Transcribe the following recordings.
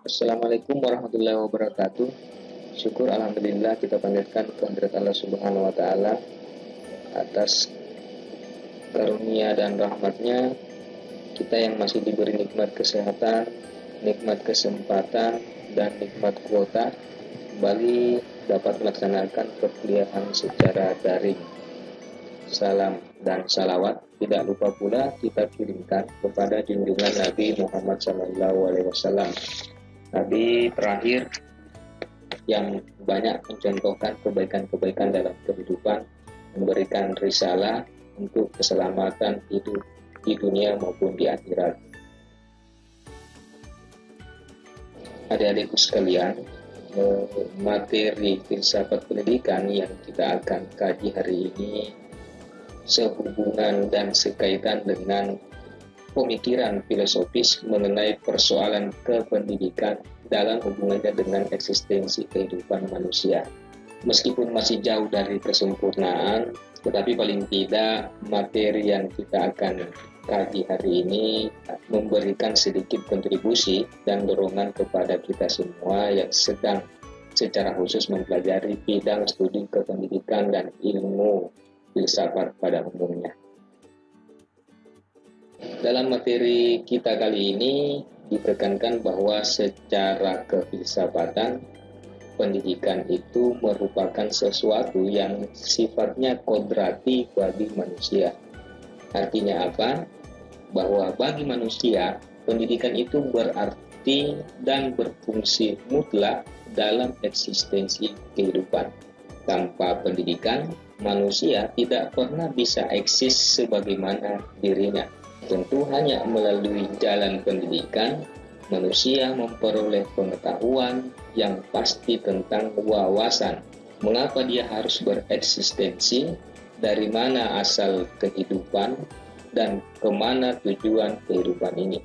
Assalamualaikum warahmatullahi wabarakatuh. Syukur alhamdulillah kita panjatkan kehadirat Allah Subhanahu wa taala atas karunia dan rahmatnya kita yang masih diberi nikmat kesehatan, nikmat kesempatan dan nikmat kuota kembali dapat melaksanakan perkuliahan secara daring. Salam dan salawat tidak lupa pula kita kirimkan kepada junjungan Nabi Muhammad SAW, Nabi terakhir yang banyak mencontohkan kebaikan-kebaikan dalam kehidupan, memberikan risalah untuk keselamatan hidup di dunia maupun di akhirat. Adik-adikku sekalian, materi filsafat pendidikan yang kita akan kaji hari ini sehubungan dan sekaitan dengan pemikiran filosofis mengenai persoalan kependidikan dalam hubungannya dengan eksistensi kehidupan manusia. Meskipun masih jauh dari kesempurnaan, tetapi paling tidak materi yang kita akan kaji hari ini memberikan sedikit kontribusi dan dorongan kepada kita semua yang sedang secara khusus mempelajari bidang studi kependidikan dan ilmu filsafat pada umumnya. Dalam materi kita kali ini ditekankan bahwa secara kefilsafatan pendidikan itu merupakan sesuatu yang sifatnya kodrati bagi manusia. Artinya apa? Bahwa bagi manusia pendidikan itu berarti dan berfungsi mutlak dalam eksistensi kehidupan. Tanpa pendidikan, manusia tidak pernah bisa eksis sebagaimana dirinya. Tentu hanya melalui jalan pendidikan, manusia memperoleh pengetahuan yang pasti tentang wawasan. Mengapa dia harus bereksistensi, dari mana asal kehidupan, dan kemana tujuan kehidupan ini.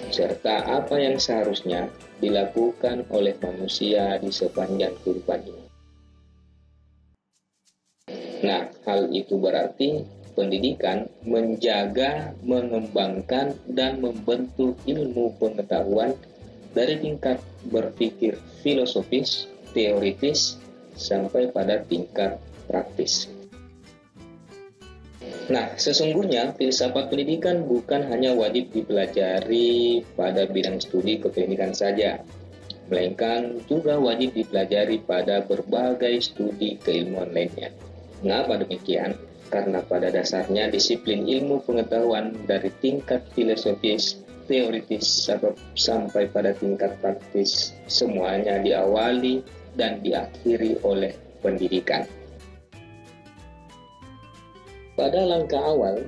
Serta apa yang seharusnya dilakukan oleh manusia di sepanjang kehidupan ini. Nah, hal itu berarti pendidikan menjaga, mengembangkan, dan membentuk ilmu pengetahuan dari tingkat berpikir filosofis, teoritis, sampai pada tingkat praktis. Nah, sesungguhnya filsafat pendidikan bukan hanya wajib dipelajari pada bidang studi kependidikan saja, melainkan juga wajib dipelajari pada berbagai studi keilmuan lainnya. Mengapa demikian? Karena pada dasarnya disiplin ilmu pengetahuan dari tingkat filosofis, teoritis, sampai pada tingkat praktis, semuanya diawali dan diakhiri oleh pendidikan. Pada langkah awal,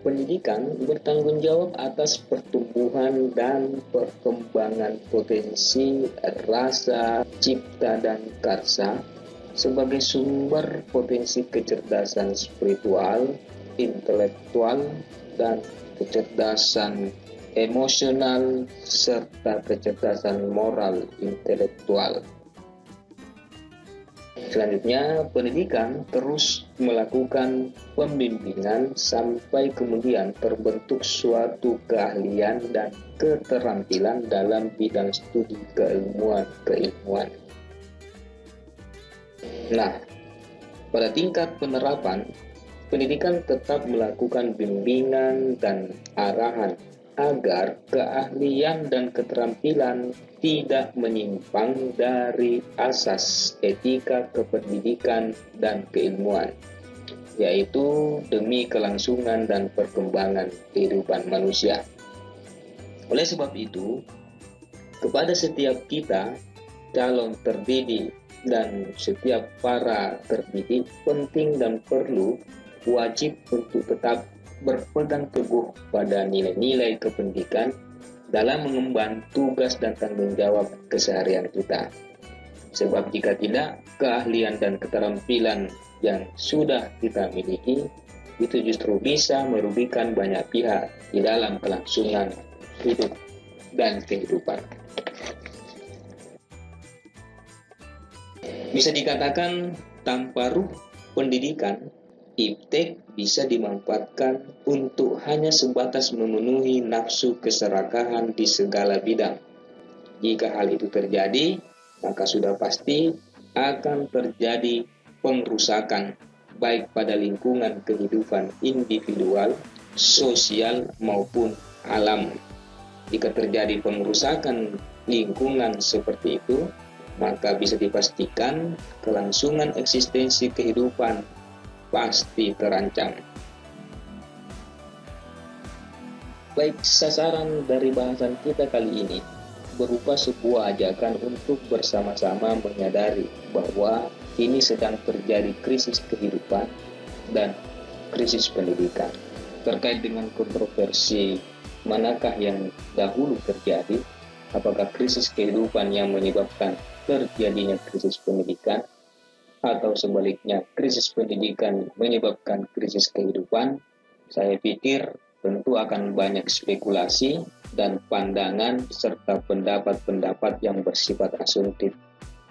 pendidikan bertanggung jawab atas pertumbuhan dan perkembangan potensi, rasa, cipta, dan karsa sebagai sumber potensi kecerdasan spiritual, intelektual, dan kecerdasan emosional, serta kecerdasan moral intelektual. Selanjutnya, pendidikan terus melakukan pembimbingan sampai kemudian terbentuk suatu keahlian dan keterampilan dalam bidang studi keilmuan. Nah, pada tingkat penerapan, pendidikan tetap melakukan bimbingan dan arahan agar keahlian dan keterampilan tidak menyimpang dari asas etika kependidikan dan keilmuan, yaitu demi kelangsungan dan perkembangan kehidupan manusia. Oleh sebab itu, kepada setiap kita, calon terdidik, dan setiap para terdidik penting dan perlu wajib untuk tetap berpegang teguh pada nilai-nilai kependidikan dalam mengemban tugas dan tanggung jawab keseharian kita. Sebab jika tidak, keahlian dan keterampilan yang sudah kita miliki itu justru bisa merugikan banyak pihak di dalam kelangsungan hidup dan kehidupan. Bisa dikatakan tanpa ruh pendidikan, iptek bisa dimanfaatkan untuk hanya sebatas memenuhi nafsu keserakahan di segala bidang, Jika hal itu terjadi, maka sudah pasti akan terjadi pengrusakan baik pada lingkungan kehidupan individual, sosial maupun alam. Jika terjadi pengrusakan lingkungan seperti itu, maka bisa dipastikan kelangsungan eksistensi kehidupan pasti terancam. Baik, sasaran dari bahasan kita kali ini berupa sebuah ajakan untuk bersama-sama menyadari bahwa ini sedang terjadi krisis kehidupan dan krisis pendidikan. Terkait dengan kontroversi manakah yang dahulu terjadi, apakah krisis kehidupan yang menyebabkan terjadinya krisis pendidikan, atau sebaliknya krisis pendidikan menyebabkan krisis kehidupan, saya pikir tentu akan banyak spekulasi dan pandangan serta pendapat-pendapat yang bersifat asumtif.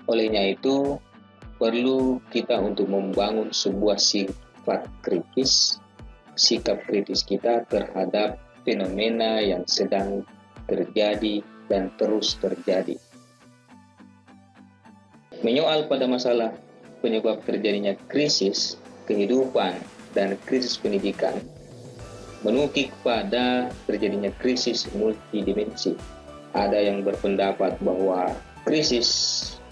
Olehnya itu, perlu kita untuk membangun sebuah sikap kritis kita terhadap fenomena yang sedang terjadi dan terus terjadi. Menyoal pada masalah penyebab terjadinya krisis kehidupan dan krisis pendidikan, menukik pada terjadinya krisis multidimensi. Ada yang berpendapat bahwa krisis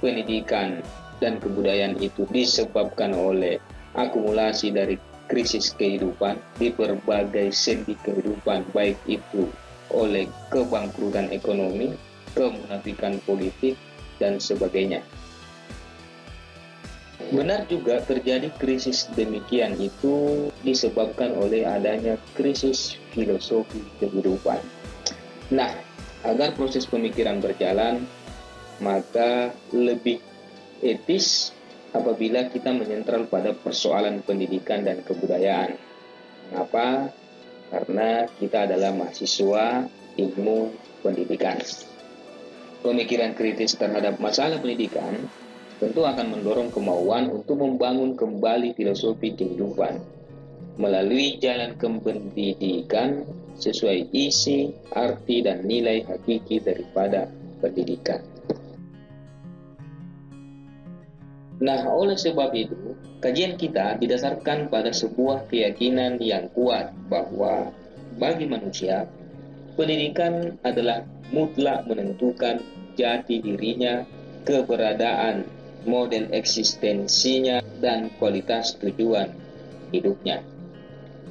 pendidikan dan kebudayaan itu disebabkan oleh akumulasi dari krisis kehidupan di berbagai sendi kehidupan, baik itu oleh kebangkrutan ekonomi, kemunafikan politik, dan sebagainya. Benar juga terjadi krisis demikian itu disebabkan oleh adanya krisis filosofi kehidupan. Nah, agar proses pemikiran berjalan, maka lebih etis apabila kita menyentral pada persoalan pendidikan dan kebudayaan. Mengapa? Karena kita adalah mahasiswa ilmu pendidikan. Pemikiran kritis terhadap masalah pendidikan tentu akan mendorong kemauan untuk membangun kembali filosofi kehidupan melalui jalan pendidikan sesuai isi, arti, dan nilai hakiki daripada pendidikan. Nah, oleh sebab itu, kajian kita didasarkan pada sebuah keyakinan yang kuat bahwa bagi manusia, pendidikan adalah mutlak menentukan jati dirinya, keberadaan, model eksistensinya, dan kualitas tujuan hidupnya.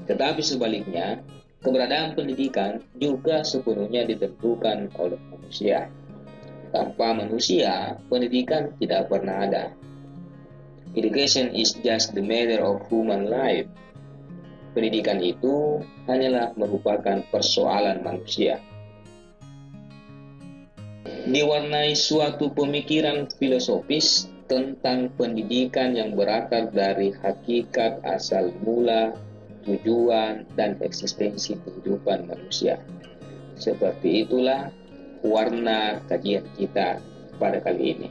Tetapi sebaliknya, keberadaan pendidikan juga sepenuhnya ditentukan oleh manusia. Tanpa manusia, pendidikan tidak pernah ada. Education is just the matter of human life. Pendidikan itu hanyalah merupakan persoalan manusia. Diwarnai suatu pemikiran filosofis tentang pendidikan yang berakar dari hakikat asal mula, tujuan, dan eksistensi kehidupan manusia. Seperti itulah warna kajian kita pada kali ini.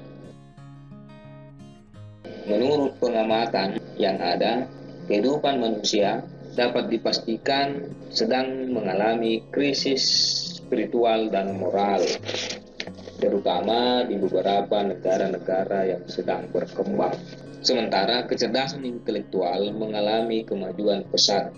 Menurut pengamatan yang ada, kehidupan manusia dapat dipastikan sedang mengalami krisis spiritual dan moral, terutama di beberapa negara-negara yang sedang berkembang. Sementara kecerdasan intelektual mengalami kemajuan pesat.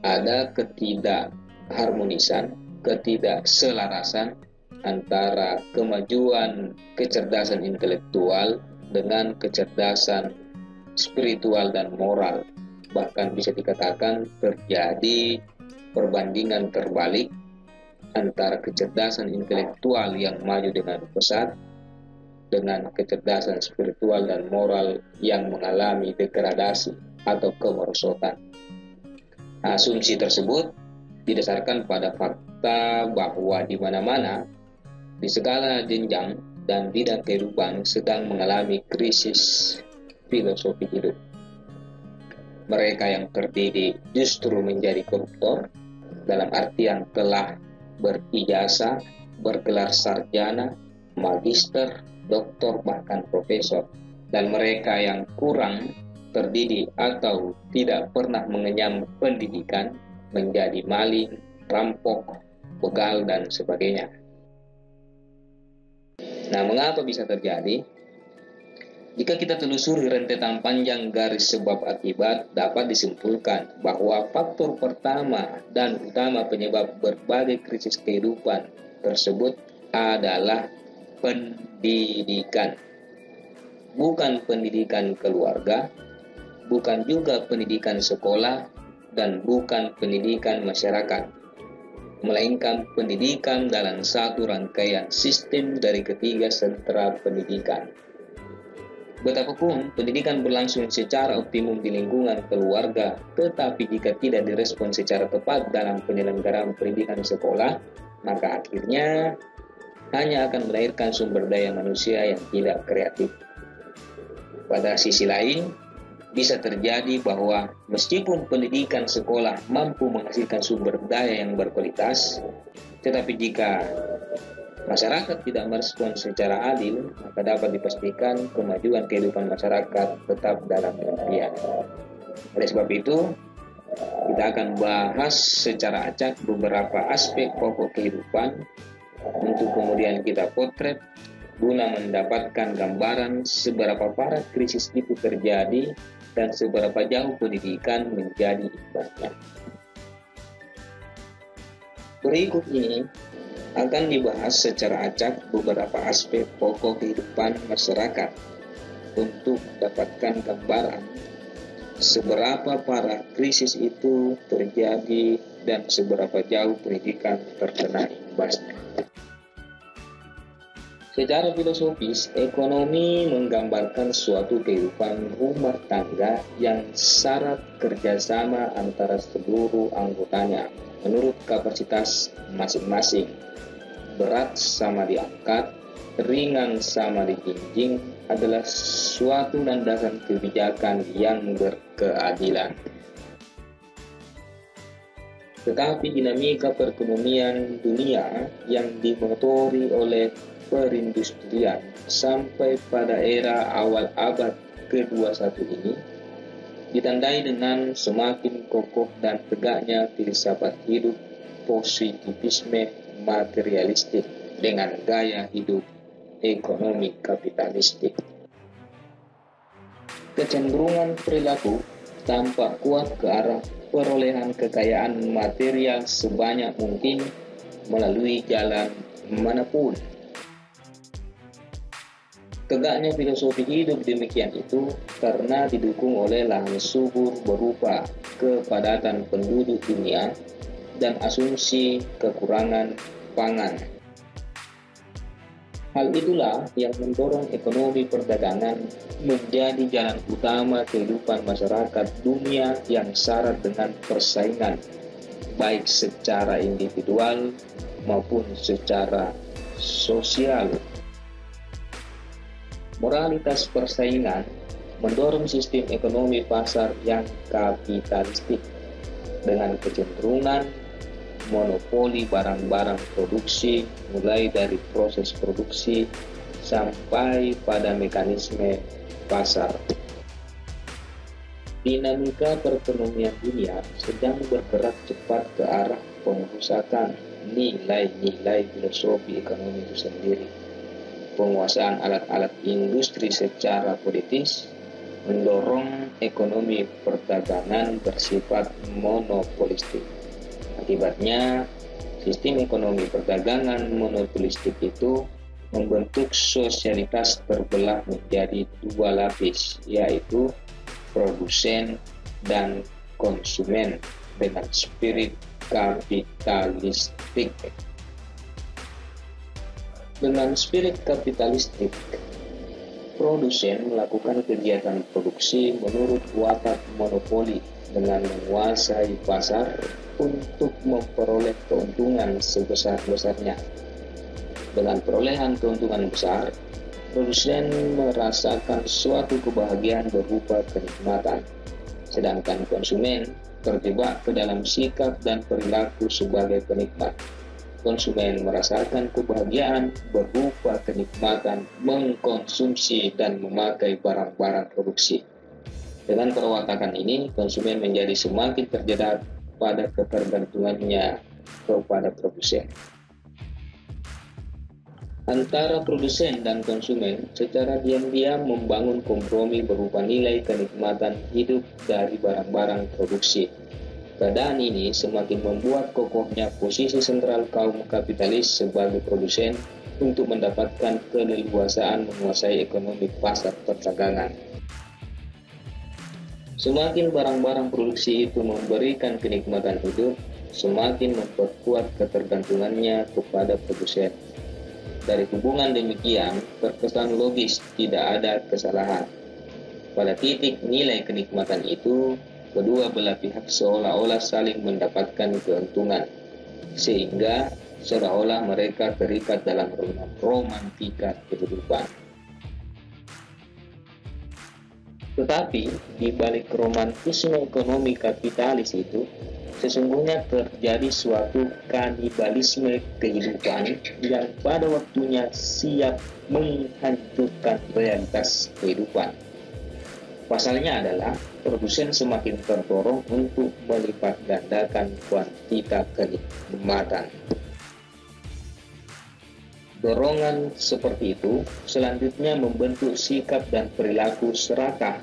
Ada ketidakharmonisan, ketidakselarasan antara kemajuan kecerdasan intelektual dengan kecerdasan spiritual dan moral. Bahkan bisa dikatakan terjadi perbandingan terbalik antara kecerdasan intelektual yang maju dengan pesat dengan kecerdasan spiritual dan moral yang mengalami degradasi atau kemerosotan. Asumsi tersebut didasarkan pada fakta bahwa di mana-mana, di segala jenjang dan bidang kehidupan sedang mengalami krisis filosofi hidup. Mereka yang terdidik justru menjadi koruptor, dalam artian telah berijazah, bergelar sarjana, magister, doktor, bahkan profesor. Dan mereka yang kurang terdidik atau tidak pernah mengenyam pendidikan menjadi maling, rampok, begal, dan sebagainya. Nah, mengapa bisa terjadi? Jika kita telusuri rentetan panjang garis sebab akibat, dapat disimpulkan bahwa faktor pertama dan utama penyebab berbagai krisis kehidupan tersebut adalah pendidikan. Bukan pendidikan keluarga, bukan juga pendidikan sekolah, dan bukan pendidikan masyarakat, melainkan pendidikan dalam satu rangkaian sistem dari ketiga sentra pendidikan. Betapapun pendidikan berlangsung secara optimum di lingkungan keluarga, tetapi jika tidak direspon secara tepat dalam penyelenggaraan pendidikan sekolah, maka akhirnya hanya akan melahirkan sumber daya manusia yang tidak kreatif. Pada sisi lain, bisa terjadi bahwa meskipun pendidikan sekolah mampu menghasilkan sumber daya yang berkualitas, tetapi jika masyarakat tidak merespon secara adil, maka dapat dipastikan kemajuan kehidupan masyarakat tetap dalam kemudian. Oleh sebab itu, kita akan bahas secara acak beberapa aspek pokok kehidupan untuk kemudian kita potret guna mendapatkan gambaran seberapa parah krisis itu terjadi dan seberapa jauh pendidikan menjadi imbasnya. Berikut ini akan dibahas secara acak beberapa aspek pokok kehidupan masyarakat untuk mendapatkan gambaran seberapa parah krisis itu terjadi dan seberapa jauh pendidikan terkena imbasnya. Secara filosofis, ekonomi menggambarkan suatu kehidupan rumah tangga yang syarat kerjasama antara seluruh anggotanya menurut kapasitas masing-masing. Berat sama diangkat, ringan sama dijinjing adalah suatu landasan kebijakan yang berkeadilan. Tetapi dinamika perekonomian dunia yang dimotori oleh perindustrian sampai pada era awal abad ke-21 ini ditandai dengan semakin kokoh dan tegaknya filsafat hidup positivisme materialistik dengan gaya hidup ekonomi kapitalistik. Kecenderungan perilaku tampak kuat ke arah perolehan kekayaan material sebanyak mungkin melalui jalan manapun. Tegaknya filosofi hidup demikian itu karena didukung oleh lahan subur berupa kepadatan penduduk dunia dan asumsi kekurangan pangan. Hal itulah yang mendorong ekonomi perdagangan menjadi jalan utama kehidupan masyarakat dunia yang syarat dengan persaingan, baik secara individual maupun secara sosial. Moralitas persaingan mendorong sistem ekonomi pasar yang kapitalistik dengan kecenderungan monopoli barang-barang produksi mulai dari proses produksi sampai pada mekanisme pasar. Dinamika perekonomian dunia sedang bergerak cepat ke arah pengusahaan nilai-nilai filosofi ekonomi itu sendiri. Penguasaan alat-alat industri secara politis mendorong ekonomi perdagangan bersifat monopolistik. Akibatnya, sistem ekonomi perdagangan monopolistik itu membentuk sosialitas terbelah menjadi dua lapis, yaitu produsen dan konsumen dengan spirit kapitalistik. Dengan spirit kapitalistik, produsen melakukan kegiatan produksi menurut watak monopoli dengan menguasai pasar untuk memperoleh keuntungan sebesar-besarnya. Dengan perolehan keuntungan besar, produsen merasakan suatu kebahagiaan berupa kenikmatan, sedangkan konsumen terjebak ke dalam sikap dan perilaku sebagai penikmat. Konsumen merasakan kebahagiaan berupa kenikmatan mengkonsumsi dan memakai barang-barang produksi. Dengan perwatakan ini, konsumen menjadi semakin terjerat pada ketergantungannya kepada produsen. Antara produsen dan konsumen secara diam-diam membangun kompromi berupa nilai kenikmatan hidup dari barang-barang produksi. Keadaan ini semakin membuat kokohnya posisi sentral kaum kapitalis sebagai produsen untuk mendapatkan keleluasaan menguasai ekonomi pasar perdagangan. Semakin barang-barang produksi itu memberikan kenikmatan hidup, semakin memperkuat ketergantungannya kepada produsen. Dari hubungan demikian, terkesan logis tidak ada kesalahan. Pada titik nilai kenikmatan itu, kedua belah pihak seolah-olah saling mendapatkan keuntungan, sehingga seolah-olah mereka terikat dalam romantika kehidupan. Tetapi, di balik romantisme ekonomi kapitalis itu, sesungguhnya terjadi suatu kanibalisme kehidupan yang pada waktunya siap menghancurkan realitas kehidupan. Pasalnya adalah produsen semakin terdorong untuk melipat gandakan kuantitas kenikmatan. Dorongan seperti itu selanjutnya membentuk sikap dan perilaku serakah,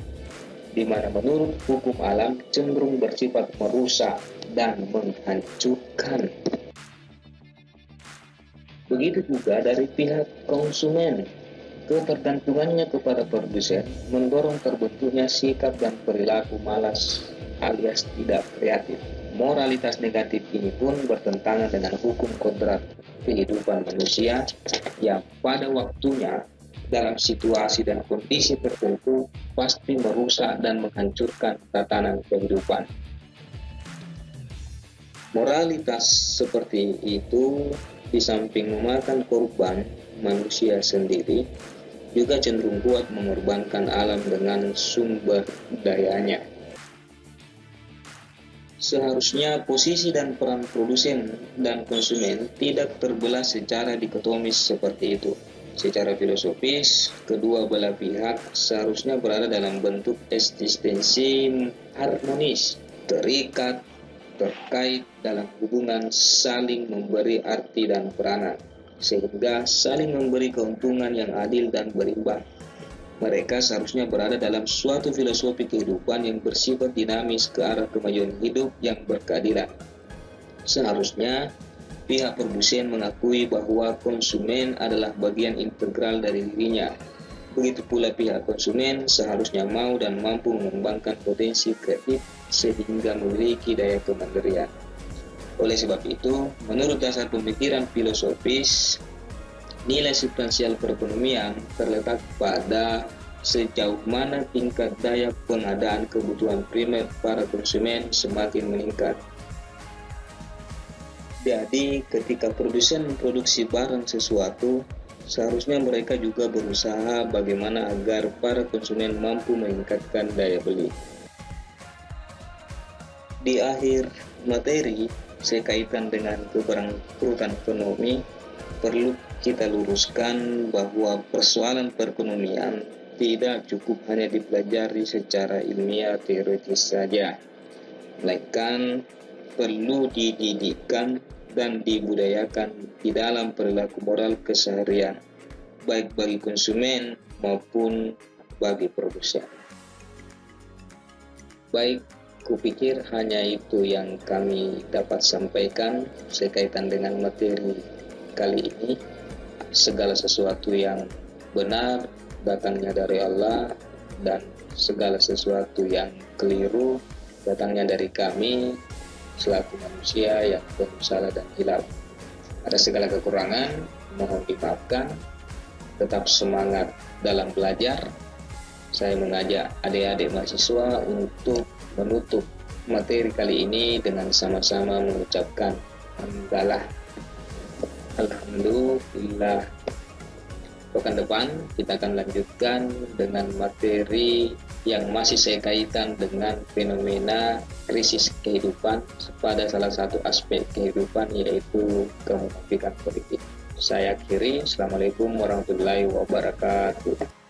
di mana menurut hukum alam cenderung bersifat merusak dan menghancurkan. Begitu juga dari pihak konsumen, ketergantungannya kepada produsen mendorong terbentuknya sikap dan perilaku malas alias tidak kreatif. Moralitas negatif ini pun bertentangan dengan hukum kodrat kehidupan manusia yang pada waktunya dalam situasi dan kondisi tertentu pasti merusak dan menghancurkan tatanan kehidupan. Moralitas seperti itu di samping memakan korban manusia sendiri, juga cenderung kuat mengorbankan alam dengan sumber dayanya. Seharusnya posisi dan peran produsen dan konsumen tidak terbelah secara dikotomis seperti itu. Secara filosofis, kedua belah pihak seharusnya berada dalam bentuk eksistensi harmonis, terikat, terkait dalam hubungan saling memberi arti dan peranan, sehingga saling memberi keuntungan yang adil dan berimbang. Mereka seharusnya berada dalam suatu filosofi kehidupan yang bersifat dinamis ke arah kemajuan hidup yang berkeadilan. Seharusnya pihak produsen mengakui bahwa konsumen adalah bagian integral dari dirinya. Begitu pula pihak konsumen seharusnya mau dan mampu mengembangkan potensi kreatif sehingga memiliki daya kemandirian. Oleh sebab itu, menurut dasar pemikiran filosofis, nilai substansial perekonomian terletak pada sejauh mana tingkat daya pengadaan kebutuhan primer para konsumen semakin meningkat. Jadi, ketika produsen memproduksi barang sesuatu, seharusnya mereka juga berusaha bagaimana agar para konsumen mampu meningkatkan daya beli. Di akhir materi, sekaitan dengan keberangkrutan ekonomi, perlu kita luruskan bahwa persoalan perekonomian tidak cukup hanya dipelajari secara ilmiah teoritis saja, melainkan perlu dididikkan dan dibudayakan di dalam perilaku moral keseharian, baik bagi konsumen maupun bagi produsen. Baik, kupikir hanya itu yang kami dapat sampaikan sekaitan dengan materi kali ini. Segala sesuatu yang benar datangnya dari Allah, dan segala sesuatu yang keliru datangnya dari kami selaku manusia yang penuh salah dan hilaf. Ada segala kekurangan, mohon dimaafkan. Tetap semangat dalam belajar. Saya mengajak adik-adik mahasiswa untuk menutup materi kali ini dengan sama-sama mengucapkan hamdalah. Alhamdulillah. Pekan depan kita akan lanjutkan dengan materi yang masih saya kaitkan dengan fenomena krisis kehidupan pada salah satu aspek kehidupan, yaitu kemunafikan politik. Saya akhiri. Assalamualaikum warahmatullahi wabarakatuh.